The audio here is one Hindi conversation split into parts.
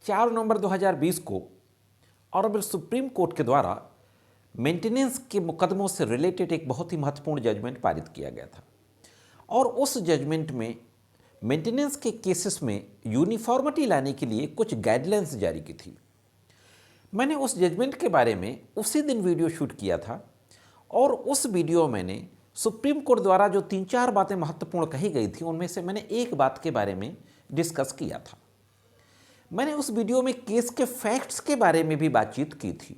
4 नवंबर 2020 को ऑनरेबल सुप्रीम कोर्ट के द्वारा मेंटेनेंस के मुकदमों से रिलेटेड एक बहुत ही महत्वपूर्ण जजमेंट पारित किया गया था और उस जजमेंट में मेंटेनेंस के केसेस में यूनिफॉर्मिटी लाने के लिए कुछ गाइडलाइंस जारी की थी। मैंने उस जजमेंट के बारे में उसी दिन वीडियो शूट किया था और उस वीडियो में मैंने सुप्रीम कोर्ट द्वारा जो 3-4 बातें महत्वपूर्ण कही गई थी उनमें से मैंने एक बात के बारे में डिस्कस किया था। मैंने उस वीडियो में केस के फैक्ट्स के बारे में भी बातचीत की थी।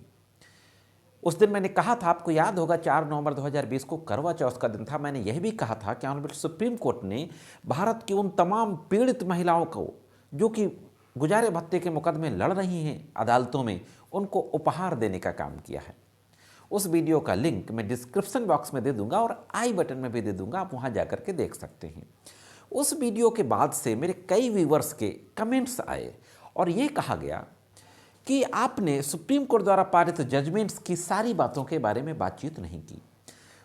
उस दिन मैंने कहा था, आपको याद होगा 4 नवंबर 2020 को करवा चौथ का दिन था, मैंने यह भी कहा था कि ऑनरेबल सुप्रीम कोर्ट ने भारत की उन तमाम पीड़ित महिलाओं को जो कि गुजारे भत्ते के मुकदमे लड़ रही हैं अदालतों में, उनको उपहार देने का काम किया है। उस वीडियो का लिंक मैं डिस्क्रिप्शन बॉक्स में दे दूंगा और आई बटन में भी दे दूंगा, आप वहाँ जा कर के देख सकते हैं। उस वीडियो के बाद से मेरे कई व्यूवर्स के कमेंट्स आए और ये कहा गया कि आपने सुप्रीम कोर्ट द्वारा पारित जजमेंट्स की सारी बातों के बारे में बातचीत नहीं की।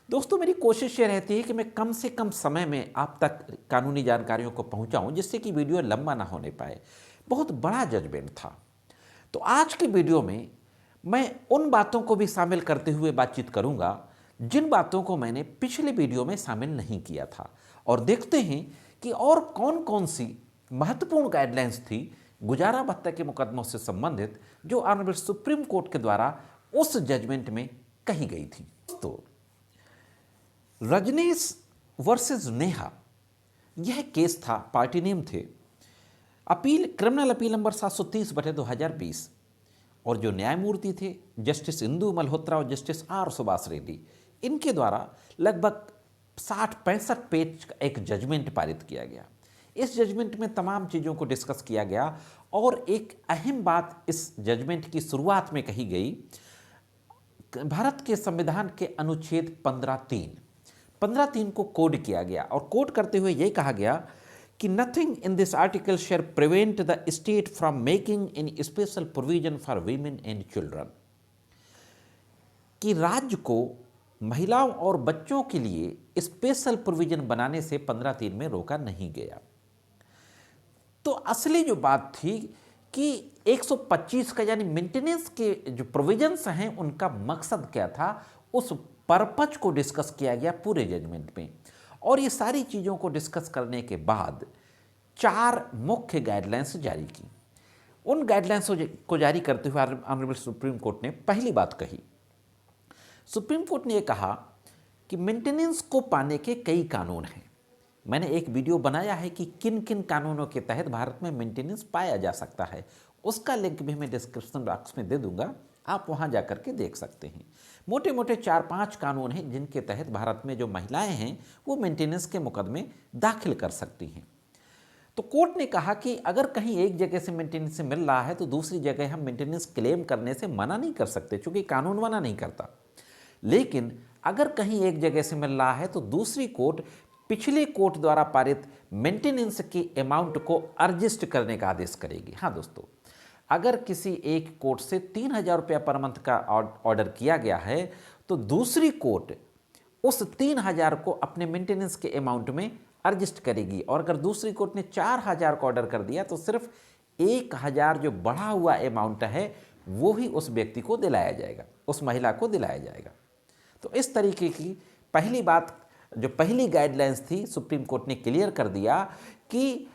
दोस्तों, मेरी कोशिश ये रहती है कि मैं कम से कम समय में आप तक कानूनी जानकारियों को पहुंचाऊं जिससे कि वीडियो लंबा ना होने पाए। बहुत बड़ा जजमेंट था, तो आज की वीडियो में मैं उन बातों को भी शामिल करते हुए बातचीत करूंगा जिन बातों को मैंने पिछले वीडियो में शामिल नहीं किया था, और देखते हैं कि और कौन कौन सी महत्वपूर्ण गाइडलाइंस थी गुजारा भत्ता के मुकदमों से संबंधित जो ऑनरेबल सुप्रीम कोर्ट के द्वारा उस जजमेंट में कही गई थी। तो रजनीश वर्सेस नेहा यह केस था, पार्टी नेम थे अपील, क्रिमिनल अपील नंबर 730/2020, और जो न्यायमूर्ति थे जस्टिस इंदु मल्होत्रा और जस्टिस आर सुभाष रेड्डी, इनके द्वारा लगभग 60-65 पेज का एक जजमेंट पारित किया गया। इस जजमेंट में तमाम चीज़ों को डिस्कस किया गया और एक अहम बात इस जजमेंट की शुरुआत में कही गई, भारत के संविधान के अनुच्छेद 15(3) को कोड किया गया और कोड करते हुए यह कहा गया कि nothing in this article shall prevent the state from making in special provision for women and children, कि राज्य को महिलाओं और बच्चों के लिए स्पेशल प्रोविजन बनाने से 15(3) में रोका नहीं गया। तो असली जो बात थी कि 125 का यानी मेंटेनेंस के जो प्रोविजंस हैं उनका मकसद क्या था, उस पर्पज को डिस्कस किया गया पूरे जजमेंट में। और ये सारी चीज़ों को डिस्कस करने के बाद 4 मुख्य गाइडलाइंस जारी की। उन गाइडलाइंस को जारी करते हुए ऑनरेबल सुप्रीम कोर्ट ने पहली बात कही, सुप्रीम कोर्ट ने यह कहा कि मेंटेनेंस को पाने के कई कानून हैं। मैंने एक वीडियो बनाया है कि किन किन कानूनों के तहत भारत में मेंटेनेंस पाया जा सकता है, उसका लिंक भी मैं डिस्क्रिप्शन बॉक्स में दे दूंगा, आप वहां जाकर के देख सकते हैं। मोटे मोटे 4-5 कानून हैं जिनके तहत भारत में जो महिलाएं हैं वो मेंटेनेंस के मुकदमे दाखिल कर सकती हैं। तो कोर्ट ने कहा कि अगर कहीं एक जगह से मेंटेनेंस मिल रहा है तो दूसरी जगह हम मेंटेनेंस क्लेम करने से मना नहीं कर सकते, चूंकि कानून मना नहीं करता। लेकिन अगर कहीं एक जगह से मिल रहा है तो दूसरी कोर्ट पिछले कोर्ट द्वारा पारित मेंटेनेंस की अमाउंट को एडजस्ट करने का आदेश करेगी। हाँ दोस्तों, अगर किसी एक कोर्ट से 3,000 रुपया पर मंथ का ऑर्डर किया गया है तो दूसरी कोर्ट उस 3,000 को अपने मेंटेनेंस के अमाउंट में एडजस्ट करेगी, और अगर दूसरी कोर्ट ने 4,000 को ऑर्डर कर दिया तो सिर्फ 1,000 जो बढ़ा हुआ अमाउंट है वो ही उस व्यक्ति को दिलाया जाएगा, उस महिला को दिलाया जाएगा। तो इस तरीके की पहली बात, जो पहली गाइडलाइंस थी, सुप्रीम कोर्ट ने क्लियर कर दिया कि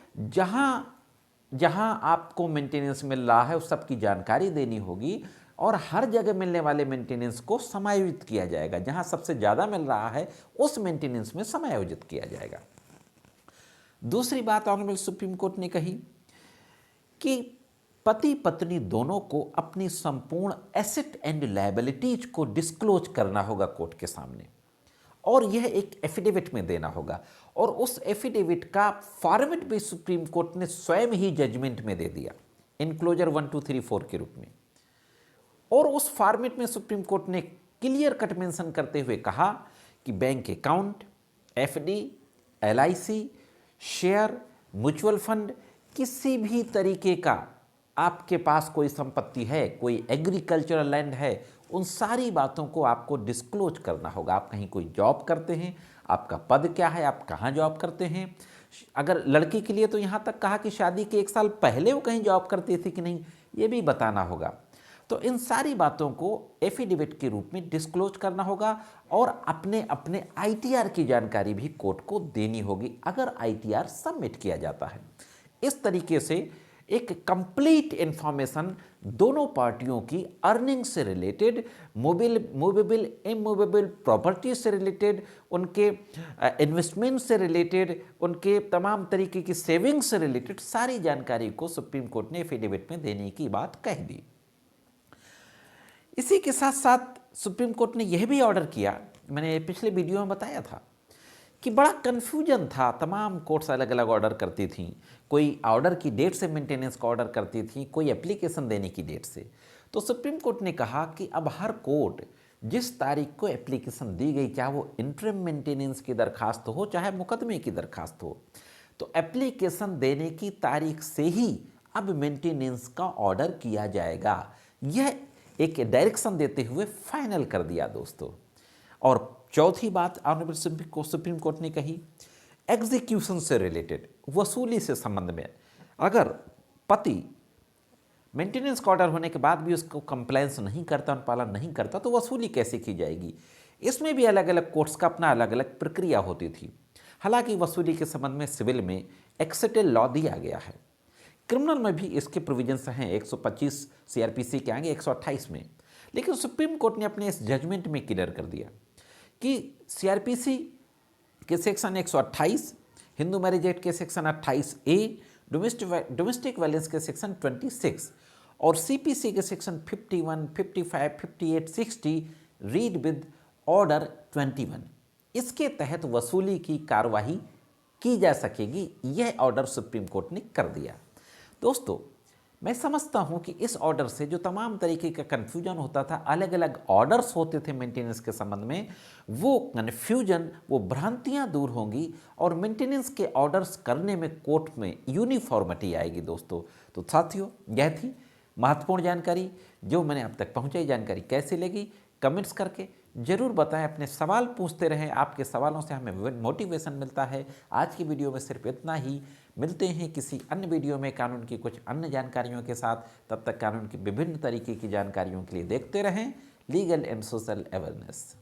जहां आपको मेंटेनेंस मिल रहा है उस सब की जानकारी देनी होगी और हर जगह मिलने वाले मेंटेनेंस को समायोजित किया जाएगा, जहां सबसे ज़्यादा मिल रहा है उस मेंटेनेंस में समायोजित किया जाएगा। दूसरी बात ऑनरेबल सुप्रीम कोर्ट ने कही कि पति पत्नी दोनों को अपनी संपूर्ण एसेट एंड लायबिलिटीज को डिस्क्लोज करना होगा कोर्ट के सामने, और यह एक एफिडेविट में देना होगा, और उस एफिडेविट का फॉर्मेट भी सुप्रीम कोर्ट ने स्वयं ही जजमेंट में दे दिया इनक्लोजर 1, 2, 3, 4 के रूप में। और उस फॉर्मेट में सुप्रीम कोर्ट ने क्लियर कट मेंशन करते हुए कहा कि bank account, FD, LIC, share, mutual fund, किसी भी तरीके का आपके पास कोई संपत्ति है, कोई एग्रीकल्चरल लैंड है, उन सारी बातों को आपको डिस्क्लोज करना होगा। आप कहीं कोई जॉब करते हैं, आपका पद क्या है, आप कहाँ जॉब करते हैं। अगर लड़की के लिए तो यहाँ तक कहा कि शादी के 1 साल पहले वो कहीं जॉब करती थी कि नहीं, ये भी बताना होगा। तो इन सारी बातों को एफिडेविट के रूप में डिस्क्लोज करना होगा और अपने अपने आईटीआर की जानकारी भी कोर्ट को देनी होगी अगर आईटीआर सबमिट किया जाता है। इस तरीके से एक कंप्लीट इंफॉर्मेशन दोनों पार्टियों की अर्निंग से रिलेटेड, मूवेबल इमूवेबल प्रॉपर्टी से रिलेटेड, उनके इन्वेस्टमेंट से रिलेटेड, उनके तमाम तरीके की सेविंग्स से रिलेटेड सारी जानकारी को सुप्रीम कोर्ट ने एफिडेविट में देने की बात कह दी। इसी के साथ साथ सुप्रीम कोर्ट ने यह भी ऑर्डर किया, मैंने पिछले वीडियो में बताया था कि बड़ा कन्फ्यूजन था, तमाम कोर्ट्स अलग अलग ऑर्डर करती थी, कोई ऑर्डर की डेट से मेंटेनेंस का ऑर्डर करती थी, कोई एप्लीकेशन देने की डेट से। तो सुप्रीम कोर्ट ने कहा कि अब हर कोर्ट जिस तारीख को एप्लीकेशन दी गई, चाहे वो इंटरिम मेंटेनेंस की दरखास्त हो चाहे मुकदमे की दरखास्त हो, तो एप्लीकेशन देने की तारीख से ही अब मेंटेनेंस का ऑर्डर किया जाएगा। यह एक डायरेक्शन देते हुए फाइनल कर दिया दोस्तों। और चौथी बात ऑनरेबल सुप्रीम कोर्ट ने कही, एग्जीक्यूशन से रिलेटेड, वसूली से संबंध में अगर पति मेंटेनेंस का ऑर्डर होने के बाद भी उसको कंप्लायंस नहीं करता, पालन नहीं करता, तो वसूली कैसे की जाएगी। इसमें भी अलग अलग कोर्ट्स का अपना अलग अलग प्रक्रिया होती थी। हालांकि वसूली के संबंध में सिविल में एक्सेटेड लॉ दिया गया है, क्रिमिनल में भी इसके प्रोविजंस हैं 125 सीआरपीसी के आगे 128 में। लेकिन सुप्रीम कोर्ट ने अपने इस जजमेंट में क्लियर कर दिया कि सीआरपीसी के सेक्शन 128, हिंदू मैरिज एक्ट के सेक्शन 28A, डोमेस्टिक वायलेंस के सेक्शन 26 और सीपीसी के सेक्शन 51, 55, 58, 60 रीड विद ऑर्डर 21, इसके तहत वसूली की कार्रवाई की जा सकेगी। यह ऑर्डर सुप्रीम कोर्ट ने कर दिया। दोस्तों, मैं समझता हूं कि इस ऑर्डर से जो तमाम तरीके का कन्फ्यूजन होता था, अलग अलग ऑर्डर्स होते थे मेंटेनेंस के संबंध में, वो कन्फ्यूजन, वो भ्रांतियां दूर होंगी और मेंटेनेंस के ऑर्डर्स करने में कोर्ट में यूनिफॉर्मिटी आएगी दोस्तों। तो साथियों, यह थी महत्वपूर्ण जानकारी जो मैंने अब तक पहुंचाई। जानकारी कैसी लगी कमेंट्स करके जरूर बताएं, अपने सवाल पूछते रहें, आपके सवालों से हमें मोटिवेशन मिलता है। आज की वीडियो में सिर्फ इतना ही। मिलते हैं किसी अन्य वीडियो में कानून की कुछ अन्य जानकारियों के साथ। तब तक कानून की विभिन्न तरीके की जानकारियों के लिए देखते रहें लीगल एंड सोशल अवेयरनेस।